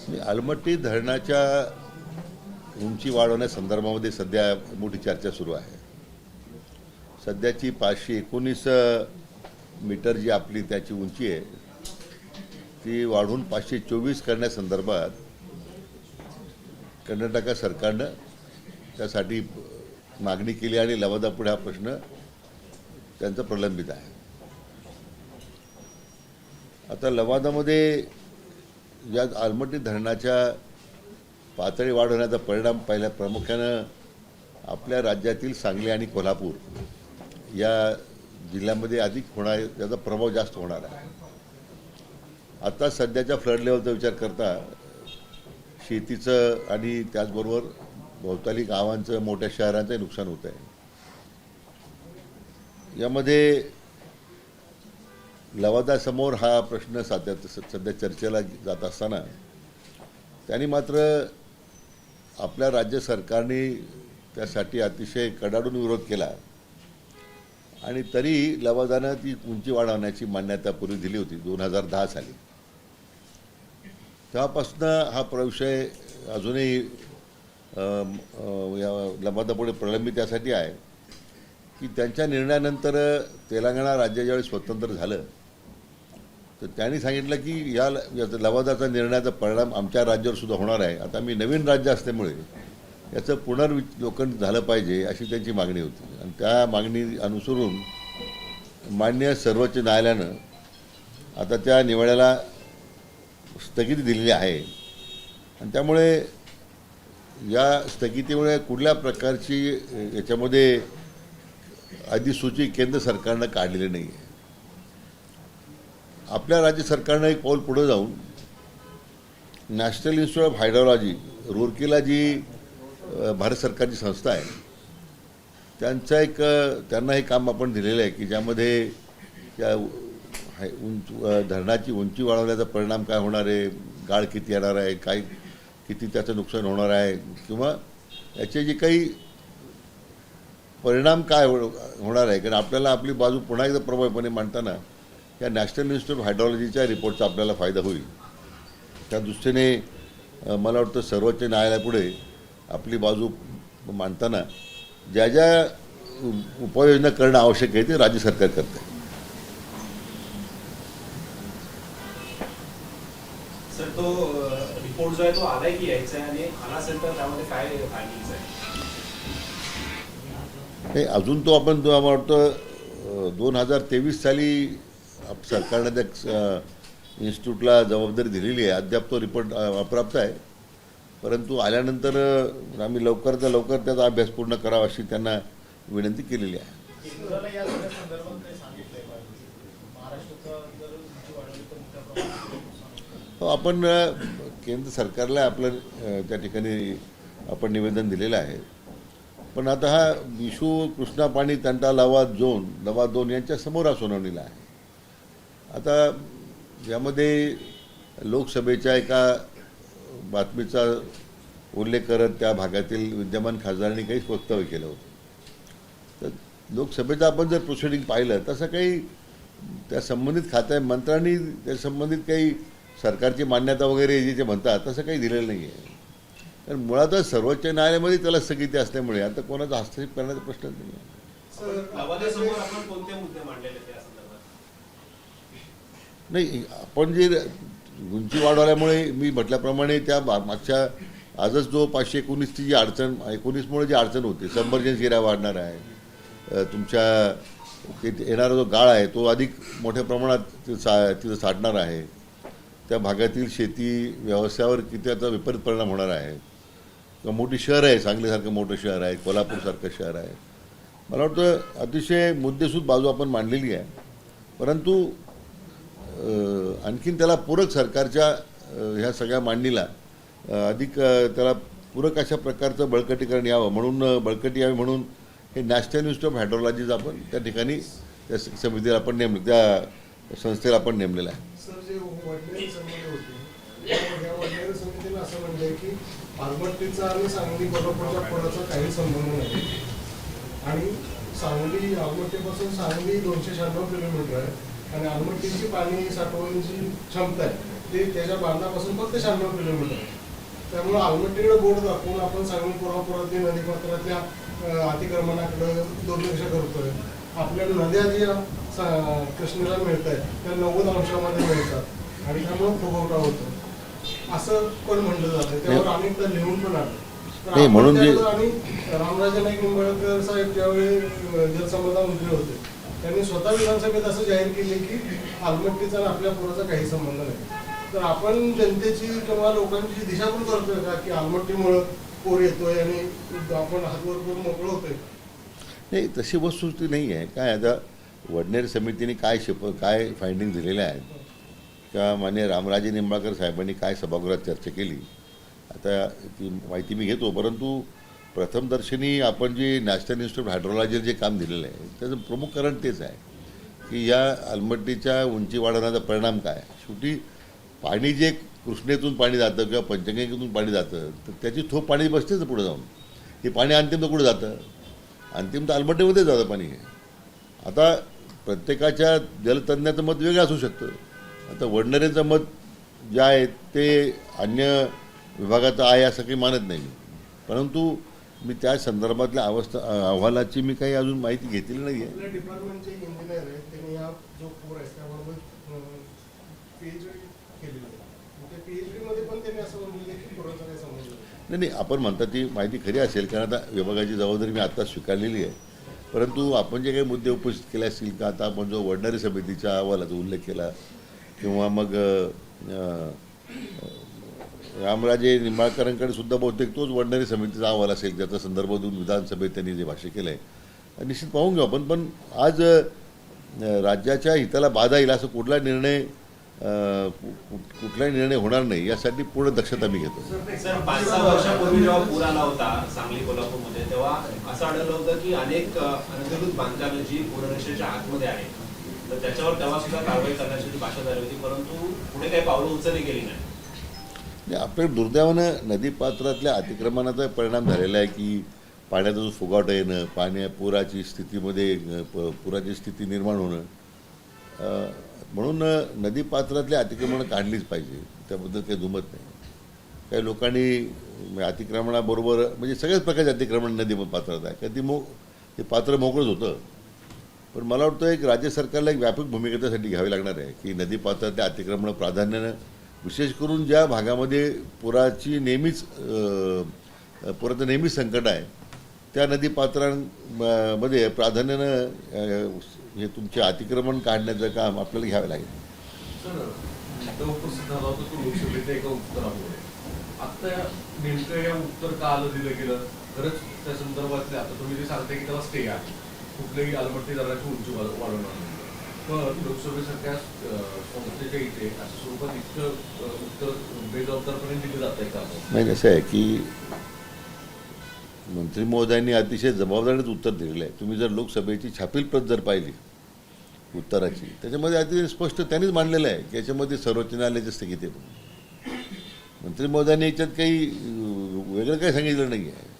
अलमट्टी धरणाच्या उंची वाढवण्यासंदर्भामध्ये सध्या मोठी चर्चा सुरू आहे। सध्याची 519 मीटर जी आपली त्याची उंची आहे ती वाढवून 524 करण्यासंदर्भात कर्नाटक सरकारने त्यासाठी मागणी केली आणि लवादापुढे हा प्रश्न त्यांचा प्रलंबित आहे। आता लवादामध्ये या अलमट्टी धरणाच्या पातळी वाढवण्याचा परिणाम पहिल्या प्रामुख्याने आपल्या राज्यातील सांगली आणि कोल्हापूर या जिल्ह्यामध्ये अधिक होणार, याचा प्रभाव जास्त होणार आहे। आता सध्याच्या फ्लड लेवलचा विचार करता शेतीचं आणि त्याचबरोबर भोवताली गावांचं, मोठ्या शहरांचं नुकसान होत आहे। यामध्ये लवादासमोर हा प्रश्न सध्या चर्चेला जात असताना त्यांनी मात्र आपल्या राज्य सरकारने त्यासाठी अतिशय कडाडून विरोध केला आणि तरी लवादानं ती उंची वाढवण्याची मान्यता पूर्वी दिली होती 2010 साली। तेव्हापासून हा विषय अजूनही लवादापुढे प्रलंबित यासाठी आहे की त्यांच्या निर्णयानंतर तेलंगणा राज्य ज्यावेळी स्वतंत्र झालं तर त्यांनी सांगितलं की या लवादाचा निर्णयाचा परिणाम आमच्या राज्यावर सुद्धा होणार आहे। आता मी नवीन राज्य असल्यामुळे याचं पुनर्विलोकन झालं पाहिजे अशी त्यांची मागणी होती आणि त्या मागणी अनुसरून माननीय सर्वोच्च न्यायालयानं आता त्या निवाड्याला स्थगिती दिलेली आहे आणि त्यामुळे या स्थगितीमुळे कुठल्या प्रकारची याच्यामध्ये अधिसूची केंद्र सरकारनं काढलेली नाही आहे। आपल्या राज्य सरकारनं एक पाऊल पुढे जाऊन नॅशनल इन्स्टिट्यूट ऑफ हायड्रोलॉजी रुरकीला जी भारत सरकारची संस्था आहे त्यांना हे काम आपण दिलेलं आहे की ज्यामध्ये त्या धरणाची उंची वाढवण्याचा परिणाम काय होणार आहे, गाळ किती येणार आहे, किती त्याचं नुकसान होणार आहे किंवा याचे जे काही परिणाम काय होणार आहे, कारण आपल्याला आपली बाजू पुन्हा एकदा प्रभावीपणे मांडताना या नॅशनल इन्स्टिट्यूट ऑफ हायड्रोलॉजीच्या रिपोर्टचा आपल्याला फायदा होईल। त्या दृष्टीने मला वाटतं सर्वोच्च न्यायालयापुढे आपली बाजू मांडताना ज्या ज्या उपाययोजना करणं आवश्यक आहे ते राज्य सरकार करते। सर तो रिपोर्ट जो आहे तो आलाय की यायचा आहे आणि आला असेल तर त्यामध्ये काय फायंडिंग्स आहे? नाही, अजून तो आपण मला वाटतं 2023 साली सरकारने त्या इन्स्टिट्यूटला जबाबदारी दिलेली आहे। अद्याप तो रिपोर्ट अप्राप्त आहे, परंतु आल्यानंतर आम्ही लवकरात लवकर त्याचा अभ्यास पूर्ण करावा अशी त्यांना विनंती केलेली आहे। हो, आपण केंद्र सरकारला आपलं त्या ठिकाणी आपण निवेदन दिलेलं आहे, पण आता हा विशू कृष्णा पाणी तंटा लवाद 2 यांच्या समोर सुनावणीला आहे। आता यामध्ये लोकसभेच्या एका बातमीचा उल्लेख करत त्या भागातील विद्यमान खासदारांनी काही वक्तव्य केलं होतं। तर लोकसभेचं आपण जर प्रोसिडिंग पाहिलं तसं काही त्या संबंधित खात्या मंत्र्यांनी त्या संबंधित काही सरकारची मान्यता वगैरे जे म्हणतात तसं काही दिलेलं नाही आहे। कारण मुळातच सर्वोच्च न्यायालयामध्ये त्याला स्थगिती असल्यामुळे आता कोणाचा हस्तक्षेप करण्याचा प्रश्न नाही आहे। नाही, आपण जे उंची वाढवल्यामुळे मी म्हटल्याप्रमाणे त्या मागच्या आजच जो 519ची जी अडचण 19मुळे जी अडचण होती, सबमर्जन्स एरिया वाढणार आहे, तुमच्या ते येणारा जो गाळ आहे तो अधिक मोठ्या प्रमाणात तिथं साठणार आहे, त्या भागातील शेती व्यवसायावर किती त्याचा विपरीत परिणाम होणार आहे। किंवा मोठी शहर आहे, सांगलीसारखं मोठं शहर आहे, कोल्हापूरसारखं शहर आहे, मला वाटतं अतिशय मुद्देसूद बाजू आपण मांडलेली आहे। परंतु आणखीन त्याला पूरक सरकारच्या ह्या सगळ्या मांडणीला अधिक त्याला पूरक अशा प्रकारचं बळकटीकरण यावं म्हणून बळकटी यावी म्हणून हे नॅशनल इन्स्टिट्यूट ऑफ हायड्रोलॉजीज आपण त्या ठिकाणी त्या समितीला आपण त्या संस्थेला आपण नेमलेलं आहे। सर, जे वडनेर समिती होती त्या वडनेर समितीने असं म्हणलंय की अलमट्टीचा आणि सांगली कोल्हापूरच्या पुराचा काही संबंध नाही आणि सांगली अलमट्टीपासून सांगली 296 किलोमीटर आहे आणि अलमट्टीची पाणी साठवण्याची क्षमता आहे ते त्याच्या बांधापासून फक्त 96 किलोमीटर आहे. त्यामुळे आलमट्टीकडे बोट दाखवून आपण सांगली पुरापुरातली नदीपात्रातल्या अतिक्रमणाकडे दुर्लक्ष करतोय. आपल्या नद्या ज्या कृष्णेला मिळत आहेत त्या 90 अंशामध्ये मिळतात आणि त्यामुळे फुगवटा होतो असं पण म्हटलं जातं. त्यावर अनेकदा लिहून पण आलं. नाही, म्हणून जे आणि रामराजे नाईक निंबाळकर साहेब ज्यावेळी जलसंपदा मंत्री होते त्यांनी स्वतः विधानसभेत असं जाहीर केले की आलमट्टीचा आणि आपल्या पुराचा काही संबंध नाही. तर आपण जनतेची किंवा लोकांची दिशाभूल करतोय का की आलमट्टीमुळं पूर येतोय आणि आपण हातवर करून मोकळं होतोय? नाही, तशी वस्तुस्थिती नाही आहे. काय आता वडनेर समितीने काय फायंडिंग दिलेल्या आहेत किंवा मान्य रामराजे निंबाळकर साहेबांनी काय सभागृहात चर्चा केली आता ती माहिती मी घेतो. परंतु प्रथमदर्शनी आपण जे नॅशनल इन्स्टिट्यूट हायड्रोलॉजीला जे काम दिलेलं आहे त्याचं प्रमुख कारण तेच आहे की या आलमट्टीच्या उंची वाढवण्याचा परिणाम काय. शेवटी पाणी जे कृष्णेतून पाणी जातं किंवा पंचगंगेतून पाणी जातं तर त्याची थोप पाणी बसतेच पुढे जाऊन. हे पाणी अंतिम तर कुठं जातं, अंतिम तर आलमट्टीमध्ये जातं पाणी. आता प्रत्येकाच्या जलतज्ञाचं मत वेगळं असू शकतं. आता वडनेरेचं मत जे आहे ते अन्य विभागाचं आहे असं काही मानत नाही मी. परंतु मी त्या संदर्भातल्या अहवालाची मी काही अजून माहिती घेतलेली नाही आहे. आपल्या डिपार्टमेंटचे इंजिनियर आहेत त्यांनी हा जो पूर आहे त्याबरोबर PhD केलेली आहे. त्या PhD मध्ये पण त्यांनी असं म्हणलेलं की पुराचा काही संबंध नाही. नाही, आपण म्हणता ती माहिती खरी असेल कारण आता विभागाची जबाबदारी मी आत्ताच स्वीकारलेली आहे. परंतु आपण जे काही मुद्दे उपस्थित केले असतील का आता आपण जो वडनेरे समितीच्या अहवालाचा उल्लेख केला किंवा मग रामराजे निंबाळकरांकडे सुद्धा बहुतेक तोच वडनेरे समितीचा अहवाल असेल ज्याचा संदर्भ देऊन विधानसभेत त्यांनी जे भाष्य केलं आहे निश्चित पाहून घेऊ आपण. पण आज राज्याच्या हिताला बाधा येईल असं कुठलाही निर्णय होणार नाही यासाठी पूर्ण दक्षता मी घेतो. सर 5-6 वर्षापूर्वी जेव्हा पूर आला होता सांगली कोल्हापूरमध्ये तेव्हा असं आढळलं होतं की अनेक अनधिकृत बांधकामे जी पूररेषेच्या आतमध्ये आहेत तर त्याच्यावर तेव्हा सुद्धा कारवाई करण्याची भाषा झाली होती परंतु पुढे काही पावलं उचलली गेली नाही. आपल्या दुर्दैवानं नदीपात्रातल्या अतिक्रमणाचा परिणाम झालेला आहे की पाण्याचा जो फुगावटा येणं पुराची स्थिती निर्माण होणं. म्हणून नदीपात्रातल्या अतिक्रमणं काढलीच पाहिजे त्याबद्दल काही दुमत नाही. काही लोकांनी अतिक्रमणाबरोबर म्हणजे सगळ्याच प्रकारचे अतिक्रमण नदीपात्रात आहे कधी ते पात्र मोकळंच होतं. पण मला वाटतं एक राज्य सरकारला एक व्यापक भूमिका त्यासाठी घ्यावी लागणार आहे की नदीपात्रातल्या अतिक्रमण प्राधान्यानं विशेष करून ज्या भागामध्ये पुराचं नेहमीच संकट आहे त्या नदीपात्रांमध्ये प्राधान्यानं हे तुमचे अतिक्रमण काढण्याचं काम आपल्याला घ्यावं लागेल. सर मुद्दा उपस्थित झाला होता तो लोकसभेच्या एका उत्तरामुळे आता नेमकं या उत्तर का आलं दिलं गेलं खरंच त्या संदर्भातले आता तुम्ही जे सांगताय की त्याला स्टे आहे कुठल्याही आलमट्टी दराची उंची वाढवणार नाही. पण लोकसभेसारख्या संस्थेच्या इथे अशा स्वरूपात इतकं उत्तर बेजबाबदारपणे दिलं जात आहे का? नाही, कसं आहे की मंत्री महोदयांनी अतिशय जबाबदारीत उत्तर दिलेलं आहे. तुम्ही जर लोकसभेची छापील प्रत जर पाहिली उत्तराची त्याच्यामध्ये अतिशय स्पष्ट त्यांनीच मांडलेलं आहे की याच्यामध्ये सर्वोच्च न्यायालयाची स्थगिती आहे. मंत्री महोदयांनी याच्यात काही वेगळं काही सांगितलं नाही आहे.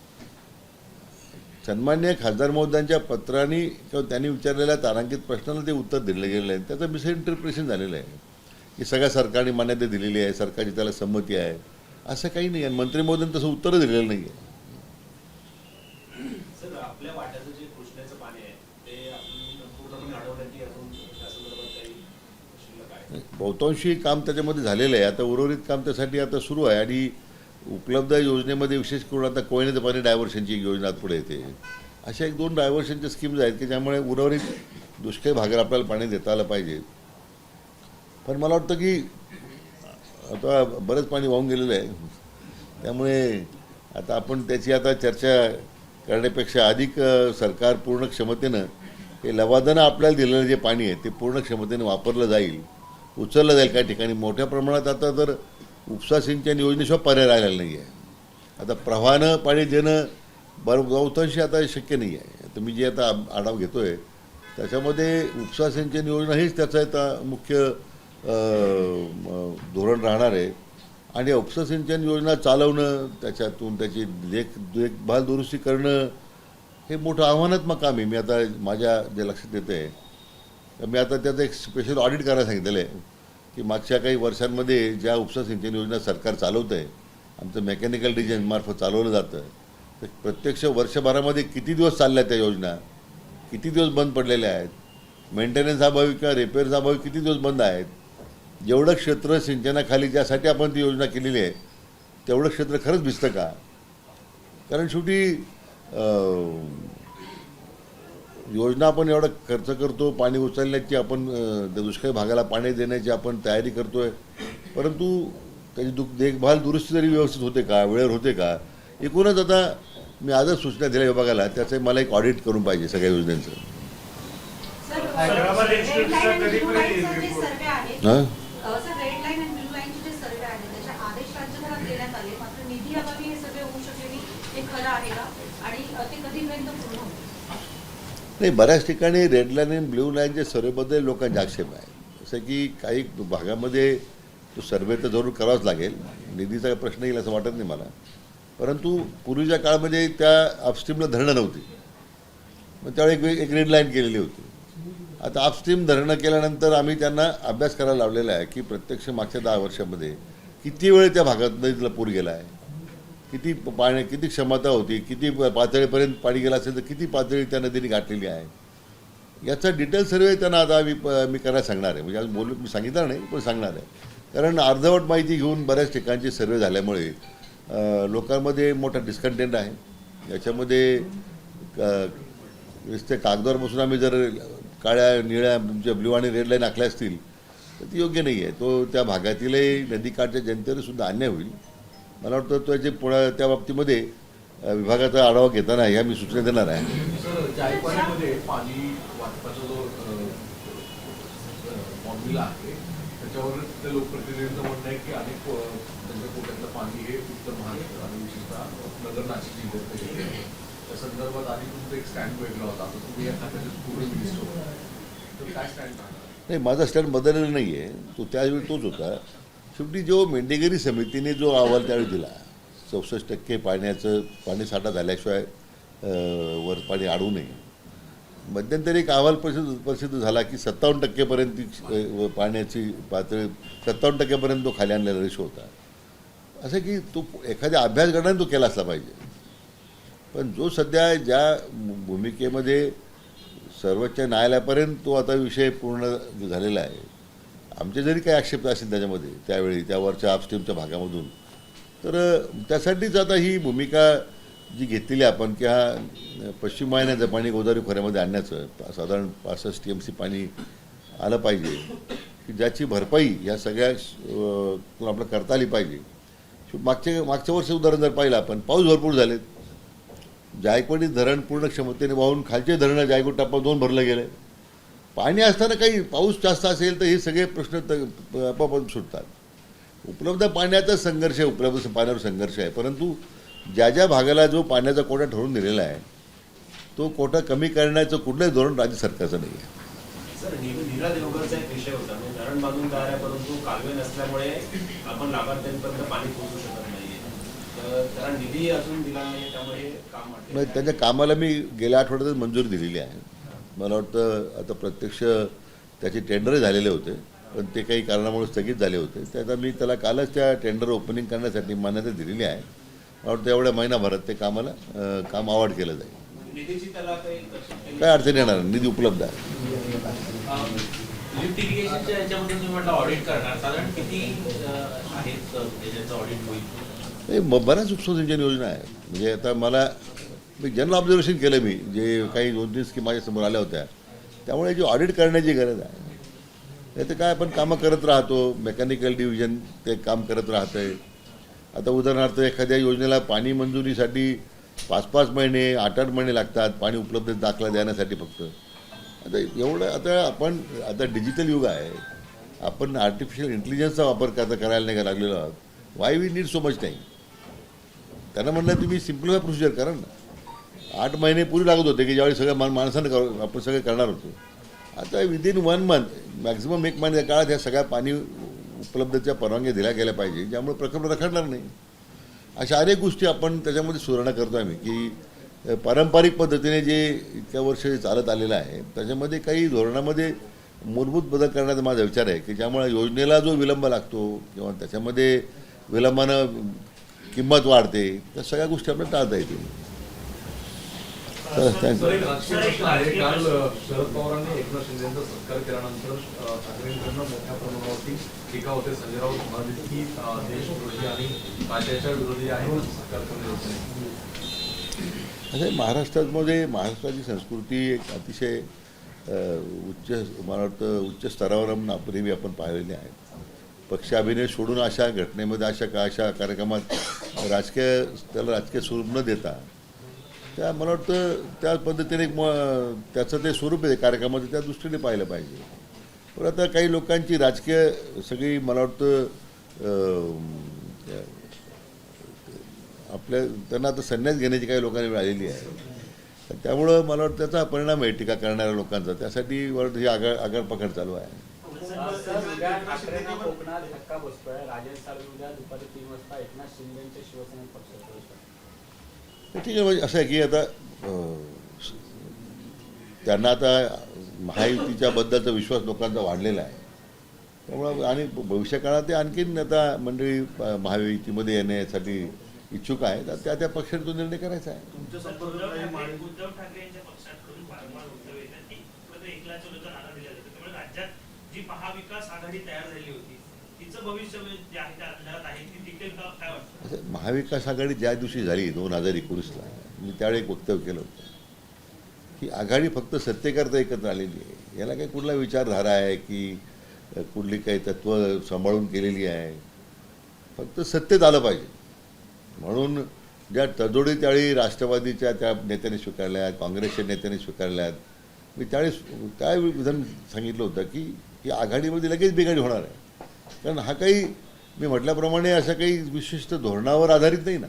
सन्मान्य खासदार महोदयांच्या पत्राने किंवा त्यांनी विचारलेल्या तारांकित प्रश्नाला ते उत्तर दिलं गेलेलं आहे. त्याचं मिसइंटरप्रिटेशन झालेलं आहे की सगळ्या सरकारने मान्यता दिलेली आहे सरकारची त्याला संमती आहे असं काही नाही. आणि मंत्री महोदयांनी तसं उत्तरं दिलेलं नाही आहे. सर आपल्या वाट्याचं जे कृष्णेचं पाणी आहे ते आपण पूर्णपणे अडवण्याची अजून त्या संदर्भात काही शिल्लक आहे? बहुतांशी काम त्याच्यामध्ये झालेलं आहे. आता उर्वरित काम त्यासाठी आता सुरू आहे आणि उपलब्ध योजनेमध्ये विशेष करून आता कोयनेचं पाणी डायव्हर्शनची एक योजना पुढे येते. अशा 1-2 डायव्हर्शनच्या स्कीम्स आहेत की ज्यामुळे उर्वरित दुष्काळी भागाला आपल्याला पाणी देता आलं पाहिजे. पण मला वाटतं की आता बरंच पाणी वाहून गेलेलं आहे त्यामुळे आता आपण त्याची आता चर्चा करण्यापेक्षा अधिक सरकार पूर्ण क्षमतेनं हे लवादानं आपल्याला दिलेलं जे पाणी आहे ते पूर्ण क्षमतेनं वापरलं जाईल उचललं जाईल. काही ठिकाणी मोठ्या प्रमाणात आता तर उपसा सिंचन योजनेशिवाय पर्याय राहिलेला नाही आहे. आता प्रवाहानं पाणी देणं बहुतांशी आता शक्य नाही आहे. तर मी जे आता आढावा घेतो आहे त्याच्यामध्ये उपसा सिंचन योजना हीच त्याचं आता मुख्य धोरण राहणार आहे. आणि उपसा सिंचन योजना चालवणं त्याच्यातून त्याची देखभाल दुरुस्ती करणं हे मोठं आव्हानात्मक काम आहे. मी आता माझ्या जे लक्षात येतं आहे मी आता त्याचं एक स्पेशल ऑडिट करायला सांगितलेलं आहे की मागच्या काही वर्षांमध्ये ज्या उपसा सिंचन योजना सरकार चालवतं आहे, आमचं मेकॅनिकल डिझाईनमार्फत चालवलं जातं, तर प्रत्यक्ष वर्षभरामध्ये किती दिवस चालल्या त्या योजना, किती दिवस बंद पडलेल्या आहेत, मेंटेनन्स अभावी किंवा रिपेअर्स अभावी किती दिवस बंद आहेत, जेवढं क्षेत्र सिंचनाखाली ज्यासाठी आपण ती योजना केलेली आहे तेवढं क्षेत्र खरंच भिजतं का? कारण शेवटी योजना आपण एवढा खर्च करतो, पाणी उचलण्याची आपण दुष्काळी भागाला पाणी देण्याची आपण तयारी करतोय, परंतु त्याची देखभाल दुरुस्ती तरी व्यवस्थित होते का, वेळेवर होते का? एकूणच आता मी आजच सूचना दिल्या विभागाला, त्याचं मला एक ऑडिट करून पाहिजे सगळ्या योजनांचं. हैदराबाद एक्सप्रेसचा कधीपर्यंत रिपोर्ट? हां सर, रेड लाईन आणि ब्लू लाईनचे जे सर्वे आहे त्याचे आदेश राज्यभरात देण्यात आले, मात्र निधी अभावी हे सर्वे होऊ शकेल, हे खरं आहे का आणि ते कधीपर्यंत पूर्ण होईल? नाही, बऱ्याच ठिकाणी रेड लाईन आणि ब्ल्यू लाईनच्या सर्वेबद्दल लोकांचे आक्षेप आहे. जसं की काही भागामध्ये तो सर्वे तर जरूर करावाच लागेल, निधीचा काही प्रश्न येईल असं वाटत नाही मला, परंतु पूर्वीच्या काळामध्ये त्या अपस्ट्रीमला धरणं नव्हती, मग त्यावेळी एक रेड लाईन केलेली होती. आता अपस्ट्रीम धरणं केल्यानंतर आम्ही त्यांना अभ्यास करायला लावलेला आहे की प्रत्यक्ष मागच्या 10 वर्षामध्ये किती वेळ त्या भागात नदीला पूर गेला आहे, किती किती क्षमता होती, किती पातळीपर्यंत पाणी गेलं असेल तर किती पातळी त्या नदीने गाठलेली आहे, याचा डिटेल सर्वे त्यांना आता मी करायला सांगणार आहे. म्हणजे आज मी सांगितलं नाही, पण सांगणार आहे. कारण अर्धवट माहिती घेऊन बऱ्याच ठिकाणचे सर्वे झाल्यामुळे लोकांमध्ये मोठा डिस्कंटेंट आहे. याच्यामध्ये नुसते कागदावर बसून आम्ही जर काळ्या निळ्या ब्ल्यू आणि रेड लाईन आखल्या असतील तर ती योग्य नाही आहे. तो त्या भागातीलही नदीकाठच्या जनतेला सुद्धा अन्याय होईल. मला वाटतं त्याचे त्या बाबतीमध्ये विभागाचा आढावा घेताना ह्या मी सूचना देणार आहे. सर, जायकवाडीमध्ये पाणी वाटपाचा जो फॉर्म्युला आहे त्याच्यावर त्या लोकप्रतिनिधींचं म्हणणं आहे की अनेक त्यांच्या पोटातलं पाणी हे उत्तर महाराष्ट्र आणि विशेषतः नगर नाशिक जिल्ह्यात गेले. त्या संदर्भात आधी तुमचा एक स्टँड वेगळा होता, आता तुम्ही या खात्याचे पूर्ण मिनिस्टर होता, तर काय स्टँड राहणार? नाही, माझा स्टँड बदललेला नाही आहे, तो त्यावेळी तोच होता. शेवटी जो मेंढेगिरी समितीने जो अहवाल त्यावेळी दिला, 64% पाणी साठा झाल्याशिवाय वर पाणी अडवू नये, मध्यंतरी एक अहवाल प्रसिद्ध झाला की 57% पाण्याची पातळी 57% तो खाली आणलेला रेशो होता. असं की तो एखाद्या अभ्यास गटाने तो केला असला पाहिजे. पण जो सध्या ज्या भूमिकेमध्ये सर्वोच्च न्यायालयापर्यंत तो आता विषय पूर्ण झालेला आहे, आमचे जरी काही आक्षेप असतील त्याच्यामध्ये त्यावेळी त्यावरच्या अपस्ट्रीमच्या भागामधून, तर त्यासाठीच आता ही भूमिका जी घेतलेली आपण की हा पश्चिम वाहिन्याचं पाणी गोदावरी खोऱ्यामध्ये आणण्याचं साधारण 65 TMC पाणी आलं पाहिजे, की ज्याची भरपाई या सगळ्या आपलं करता आली पाहिजे. मागच्या वर्षी उदाहरण जर पाहिलं आपण, पाऊस भरपूर झालेत, जायकवाडी धरण पूर्ण क्षमतेने वाहून खालचे धरणं जायकवाडी टप्पा 2 भरलं गेले. पाणी असताना काही पाऊस जास्त असेल तर हे सगळे प्रश्न आपोआप सुटतात. उपलब्ध पाण्याचा संघर्ष आहे, उपलब्ध पाण्यावर संघर्ष आहे, परंतु ज्या ज्या भागाला जो पाण्याचा कोटा ठरवून दिलेला आहे तो कोटा कमी करण्याचं कुठलंही धोरण राज्य सरकारचं नाही आहे. सर, नीरा देवगरचा एक विषय होता, म्हणजे धरण बांधून तयार आहे परंतु कालवे नसल्यामुळे आपण लाभार्थ्यांपर्यंत पाणी पोहोचू शकत नाहीये, तर त्याला निधी अजून दिला नाही, त्यामुळे हे काम नाही, त्याच्या कामाला मी गेल्या आठवड्यातच मंजुरी दिलेली आहे. मला वाटतं आता प्रत्यक्ष त्याचे टेंडरही झालेले होते, पण ते काही कारणामुळे स्थगित झाले होते. त्याचा मी त्याला कालच त्या टेंडर ओपनिंग करण्यासाठी मान्यता दिलेली आहे. मला वाटतं एवढ्या महिनाभरात ते काम अवॉर्ड केलं जाईल. निधीची त्याला काही काय अडचण येणार, निधी उपलब्ध आहे. लिफ्ट इरिगेशनच्या याच्यामध्ये तुम्ही म्हटलं ऑडिट करणार, साधारण किती आहेत त्याचं ऑडिट होईल? नाही, बऱ्याच उपसिंचन योजना आहे. म्हणजे आता मी जनरल ऑब्झर्वेशन केलं, मी जे काही 2-3 स्कीम माझ्यासमोर आल्या होत्या, त्यामुळे जी ऑडिट करण्याची गरज आहे. नाही तर काय आपण कामं करत राहतो, मेकॅनिकल डिव्हिजन ते काम करत राहतं आहे. आता उदाहरणार्थ एखाद्या योजनेला पाणी मंजुरीसाठी 5-5 महिने 8-8 महिने लागतात पाणी उपलब्ध दाखला देण्यासाठी फक्त. आता आपण डिजिटल युग आहे, आपण आर्टिफिशियल इंटेलिजन्सचा वापर करायला नाही लागलेलो आहोत. Why we need so much time. त्यांना म्हणलं तुम्ही सिम्प्लिफाय प्रोसिजर करा ना. 8 महिने पूर्वी लागत होते की ज्यावेळी सगळ्या माणसानं आपण सगळे करणार होतो. आता विदिन 1 मंथ मॅक्झिमम 1 महिन्याच्या काळात ह्या सगळ्या पाणी उपलब्धतेच्या परवानग्या दिल्या गेल्या पाहिजे, ज्यामुळे प्रकल्प रखडणार नाही. अशा अनेक गोष्टी आपण त्याच्यामध्ये सुधारणा करतो आम्ही, की पारंपरिक पद्धतीने जे इतक्या वर्ष चालत आलेलं आहे त्याच्यामध्ये काही धोरणामध्ये मूलभूत बदल करण्याचा माझा विचार आहे की ज्यामुळे योजनेला जो विलंब लागतो किंवा त्याच्यामध्ये विलंबानं किंमत वाढते त्या सगळ्या गोष्टी आपल्याला टाळता येतील. तर थँक्यू. सर, एक राजकीय प्रश्न आहे. काल शरद पवारांनी एकनाथ शिंदेचा सत्कार केल्यानंतर ठाकरेंकडनं मोठ्या प्रमाणावरती टीका होते. संजय राऊत म्हणाले की देशविरोधी आणि राज्याच्या विरोधी आहे सत्कार करणे होत नाही. असं महाराष्ट्राची संस्कृती एक अतिशय मला वाटतं उच्च स्तरावर नेहमी आपण पाहिलेली आहे. पक्षाभिनय सोडून अशा घटनेमध्ये अशा कार्यक्रमात त्याला राजकीय स्वरूप न देता त्या मला वाटतं त्या पद्धतीने त्याचं ते स्वरूप आहे कार्यक्रमाचं त्या दृष्टीने पाहिलं पाहिजे. पण आता काही लोकांची राजकीय सगळी मला वाटतं त्यांना आता संन्यास घेण्याची काही लोकांनी वेळ आलेली आहे. त्यामुळं मला वाटतं त्याचा परिणाम आहे टीका करणाऱ्या लोकांचा. त्यासाठी मला वाटतं ही आगळपकड चालू आहे. कोकणात धक्का बसतोय. राजन साळवी उद्या दुपारी 3 वाजता एकनाथ शिंदेच्या शिवसेनेत पक्षात प्रवेश करतात. ठीक आहे. म्हणजे असं आहे की आता त्यांना आता महायुतीच्या बद्दलचा विश्वास लोकांचा वाढलेला आहे. त्यामुळं आणि भविष्य काळात ते आणखीन आता मंडळी महायुतीमध्ये येण्यासाठी इच्छुक आहेत. त्या पक्षाने तो निर्णय करायचा आहे. उद्धव ठाकरे यांच्या पक्षाकडून वारंवार वक्तव्य येतात की एकलाच्या विरोधात नारा दिला जातो. त्यामुळे राज्यात जी महाविकास आघाडी तयार झाली होती तिचं भविष्य जे आहे त्या अंधारात आहे ती टिकेल का काय वाटतं? महाविकास आघाडी ज्या दिवशी झाली 2019ला मी त्यावेळी एक वक्तव्य केलं होतं की आघाडी फक्त सत्तेकरता एकत्र आलेली आहे. याला काही कुठला विचारधारा आहे की कुठली काही तत्त्व सांभाळून केलेली आहे. फक्त सत्तेत आलं पाहिजे म्हणून ज्या तडजोडी त्यावेळी राष्ट्रवादीच्या त्या नेत्यांनी स्वीकारल्या, काँग्रेसच्या नेत्यांनी स्वीकारल्यात. मी काय विधान सांगितलं होतं की ही आघाडीमध्ये लगेच बिघाडी होणार आहे. कारण हा काही मी म्हटल्याप्रमाणे अशा काही विशिष्ट धोरणावर आधारित नाही ना.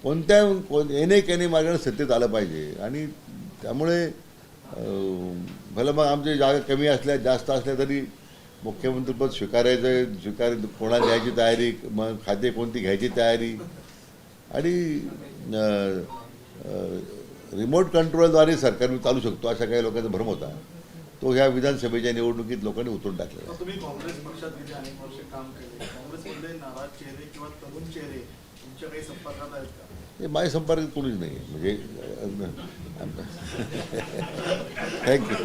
याने मार्गाने सत्तेत आलं पाहिजे. आणि त्यामुळे भलं मग आमची जागा कमी असल्या जास्त असल्या तरी मुख्यमंत्रीपद कोणाला द्यायची तयारी, मग खाते कोणती घ्यायची तयारी आणि रिमोट कंट्रोलद्वारे सरकार चालू शकतो अशा काही लोकांचा भ्रम होता. तो ह्या विधानसभेच्या निवडणुकीत लोकांनी उतरून टाकलेला. तुम्ही काँग्रेस पक्षात गेले अनेक वर्ष काम केले. काँग्रेसमधले नाराज चेहरे किंवा तरुण चेहरे तुमच्या काही संपर्कात आहेत का? हे माझ्या संपर्कात कोणीच नाही म्हणजे थँक्यू.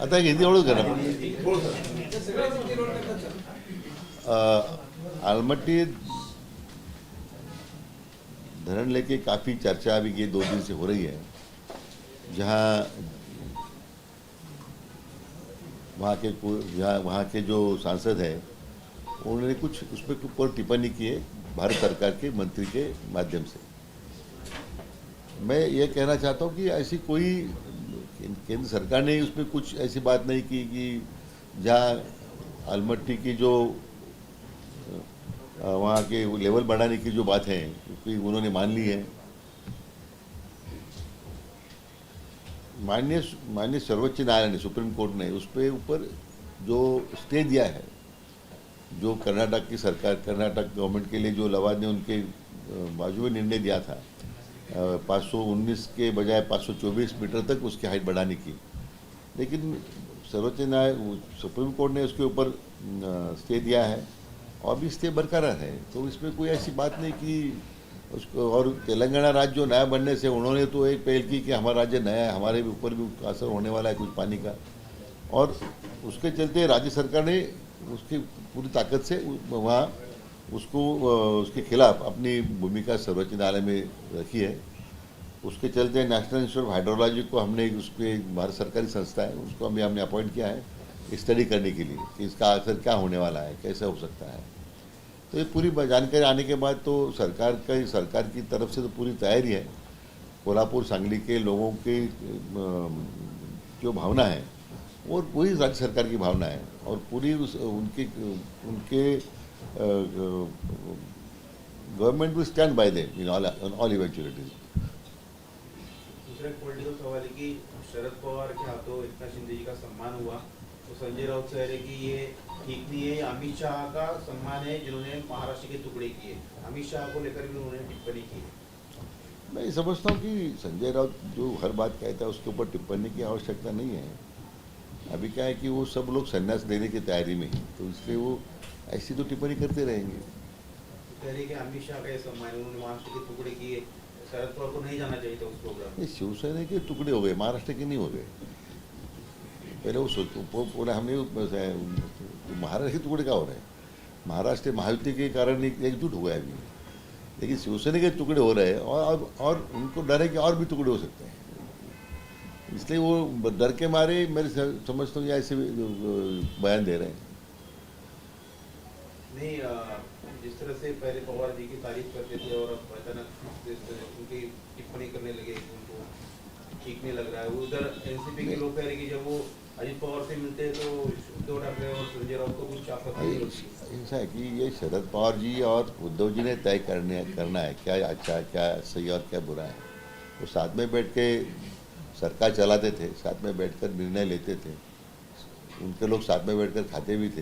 आता हिंदी ओळख करा. आलमट्टी धरण लेके काफ़ी चर्चा अभी ये 2 दिन से हो रही है, जहाँ वहाँ के जो सांसद हैं उन्होंने कुछ उसमें ऊपर टिप्पणी की है भारत सरकार के मंत्री के माध्यम से. मैं ये कहना चाहता हूँ कि ऐसी कोई केंद्र सरकार ने उसमें कुछ ऐसी बात नहीं की कि जहाँ आलमट्टी की जो वहाँ के लेवल बढ़ाने की जो बात है उन्होंने मान ली है. माननीय सर्वोच्च न्यायालय ने, सुप्रीम कोर्ट ने उस पर ऊपर जो स्टे दिया है, जो कर्नाटक की सरकार, कर्नाटक गवर्नमेंट के लिए जो लवाद ने उनके बाजू में निर्णय दिया था 519 के बजाय 524 मीटर तक उसकी हाइट बढ़ाने की, लेकिन सर्वोच्च न्यायालय सुप्रीम कोर्ट ने उसके ऊपर स्टे दिया है और भी स्टे बरकरार है. तो इसमें कोई ऐसी बात नहीं कि उसको. और तेलंगाना राज्य जो नया बनने से उन्होंने तो एक पहल की कि हमारा राज्य नया है, हमारे ऊपर भी असर होने वाला है कुछ पानी का, और उसके चलते राज्य सरकार ने उसकी पूरी ताकत से वहाँ उसके खिलाफ अपनी भूमिका सर्वोच्च न्यायालय में रखी है. उसके चलते नेशनल इंस्टीट्यूट ऑफ हाइड्रोलॉजी को हमने उसके भारत सरकारी संस्था है उसको हमने अपॉइंट किया है स्टडी करने के लिए कि इसका असर क्या होने वाला है, कैसे हो सकता है. तो ये पूरी जानकारी आने के बाद तो सरकार की तरफ से तो पूरी तैयारी है. कोल्हापुर सांगली के लोगों की जो भावना है और वही राज्य सरकार की भावना है और पूरी उनके government will stand by them in all eventualities. दूसरा एक पॉलिटिकल सवाल है कि शरद पवार के हाथों एकनाथ शिंदे जी का सम्मान हुआ, तो संजय राउत कह रहे कि ये ठीक नहीं है, अमित शाह का सम्मान है जिन्होंने महाराष्ट्र के टुकड़े किए। अमित शाह को लेकर भी उन्होंने टिप्पणी की। मैं समझता हूँ कि संजय राउत जो हर बात कहता है उसके ऊपर टिप्पणी की आवश्यकता नहीं है। अभी क्या है कि वो सब लोग संन्यास देने की तैयारी में हैं, तो इसलिए वो ऐसी तो टिप्पणी करते रहेंगे। कह रहे कि अमित शाह का ये सम्मान है, उन्होंने महाराष्ट्र के टुकड़े किए, शरद पवार को नहीं जाना चाहिए था उस प्रोग्राम। ये शिवसेना के टुकड़े हो गए, महाराष्ट्र के नहीं हो गए। पहले वो सोचो पूरा हमने महाराष्ट्र के टुकड़े क्या हो रहे हैं? महाराष्ट्र महायुति के कारण एकजुट हुआ है अभी, लेकिन शिवसेना के टुकड़े हो रहे हैं और उनको डर है कि और भी टुकड़े हो सकते हैं, इसलिए वो डर के मारे मेरे समझता हूँ ऐसे बयान दे रहे हैं। नहीं, जिस तरह से पहले पवार जी की तारीफ करते थे और अब अचानक उनकी टिप्पणी करने लगे कि उनको ठीक नहीं लग रहा है। उधर एनसीपी के लोग कह रहे कि जब वो अजित पवार से मिलते हैं तो उद्धव ठाकरे और संजय राउत को कुछ आपत्ति नहीं होती। ऐसा है कि ये शरद पवार जी और उद्धव जी ने तय करना है क्या अच्छा क्या सही और क्या बुरा है। वो साथ में बैठ के सरकार चलाते थे, साथ में बैठकर निर्णय लेते थे, उनके लोग साथ में बैठकर खाते भी थे।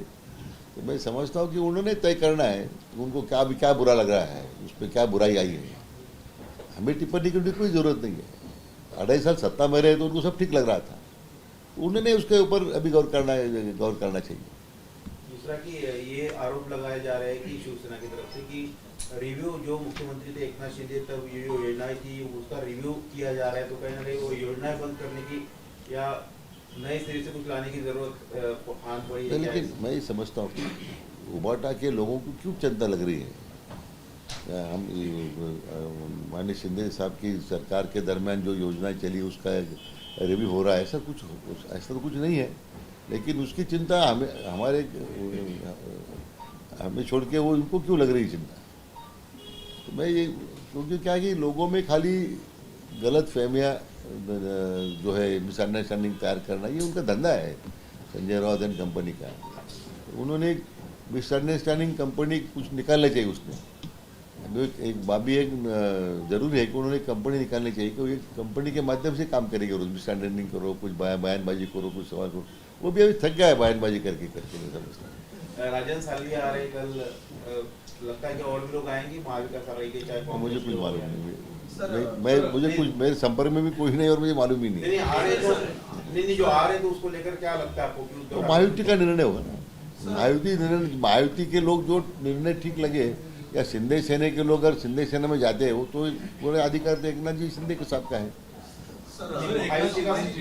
तो मैं समझता हूँ कि उन्होंने तय करना है उनको क्या बुरा लग रहा है, उस पर क्या बुराई आई है। हमें टिप्पणी करने की कोई ज़रूरत नहीं है। 2.5 साल सत्ता में रहे तो उनको सब ठीक लग रहा था, उन्होंने उसके ऊपर अभी गौर करना चाहिए। दूसरा कि ये आरोप लगाए जा रहे हैं कि शिवसेना की तरफ से कि रिव्यू जो मुख्यमंत्री थे एकनाथ शिंदे तब ये जो योजनाएं थी उसका रिव्यू किया जा रहा है, तो कहीं ना कहीं वो योजनाएं बंद करने की या नए सिरे से कुछ लाने की जरूरत आन पड़ी है। लेकिन मैं ये समझता हूँ कि उबाटा के लोगों को क्यों चिंता लग रही है। हम माननीय शिंदे साहब की सरकार के दरमियान जो योजनाएं चली उसका रिव्यू हो रहा है, ऐसा तो कुछ नहीं है, लेकिन उसकी चिंता हमें छोड़ के वो उनको क्यों लग रही चिंता। तो मैं ये क्योंकि क्या कि लोगों में खाली गलत फहमियाँ जो है मिसअंडरस्टैंडिंग तैयार करना ये उनका धंधा है संजय राउत एंड कंपनी का। उन्होंने मिसअंडरस्टैंडिंग कंपनी कुछ निकालना चाहिए उसमें। एक बाबी एक जरूरी है कि उन्होंने कंपनी निकालनी चाहिए कि ये कंपनी के माध्यम से काम करेगी। रोज मिसअंडरस्टैंडिंग करो, कुछ बयानबाजी करो, कुछ सवाल करो, वो भी अभी थक गया है बयानबाजी करके नहीं समझता। राजन सालवी आ रहे कल, लगता है कि और भी लोग आएंगे महाविकास आघाड़ी के, चाहे मुझे कुछ मालूम नहीं, मेरे संपर्क में भी कोई नहीं और मुझे मालूम ही नहीं। जो आ रहे तो उसको लेकर क्या लगता है आपको? तो महायुति का निर्णय होगा ना। महायुति के लोग जो निर्णय ठीक लगे या शिंदे सेना के लोग अगर शिंदे सेना में जाते हैं वो तो पूरे अधिकार तो एकनाथ जी शिंदे के साथ का है।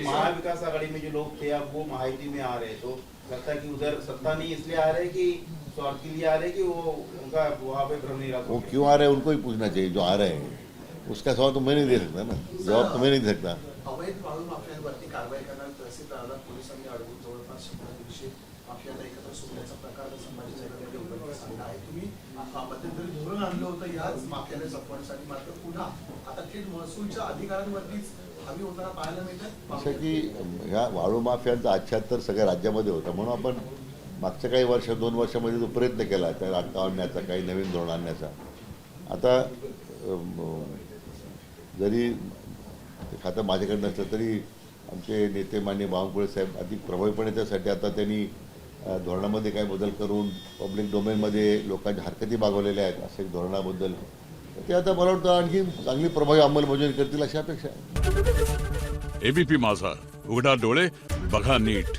महाविकास आघाड़ी में जो लोग थे अब वो महायुति में आ रहे हैं, तो लगता है कि उधर सत्ता नहीं इसलिए आ रहे कि स्वार्थ के लिए आ रहे कि वो उनका वहाँ पे भ्रम नहीं रहा। वो क्यों आ रहे हैं उनको ही पूछना चाहिए जो आ रहे हैं, उसका सवाल तो मैं नहीं दे सकता ना, जवाब तो मैं नहीं दे सकता। अवैध वाळू माफियांवरती कारवाई करणाऱ्या तहसीलदाराला पोलिसांनी अडवून जवळपास 15 दिवशी माफियाला एकत्र सोडण्याचा प्रकार संभाजी जगताप उघडकीस आणला आहे। तुम्ही मध्यंतरी धोरण आणलं होतं याच माफियाला जपण्यासाठी, मात्र पुन्हा आता थेट महसूलच्या अधिकाऱ्यांवरतीच हवी होताना पाहायला मिळतं। असं की ह्या वाळू माफियांचा आच्छाद तर सगळ्या राज्यामध्ये होता, म्हणून आपण मागच्या काही 2 वर्षामध्ये जो प्रयत्न केला त्या अटका आणण्याचा, काही नवीन धोरण आणण्याचा, आता जरी खातं माझ्याकडे नसलं तरी आमचे नेते माननीय बावनकुळे साहेब अधिक प्रभावीपणे त्यासाठी आता त्यांनी धोरणामध्ये काही बदल करून पब्लिक डोमेनमध्ये लोकांच्या हरकती मागवलेल्या आहेत असं एक धोरणाबद्दल ते आता मला वाटतं आणखी चांगली प्रभावी अंमलबजावणी करतील अशी अपेक्षा आहे। एबीपी माझा, उघडा डोळे बघा नीट।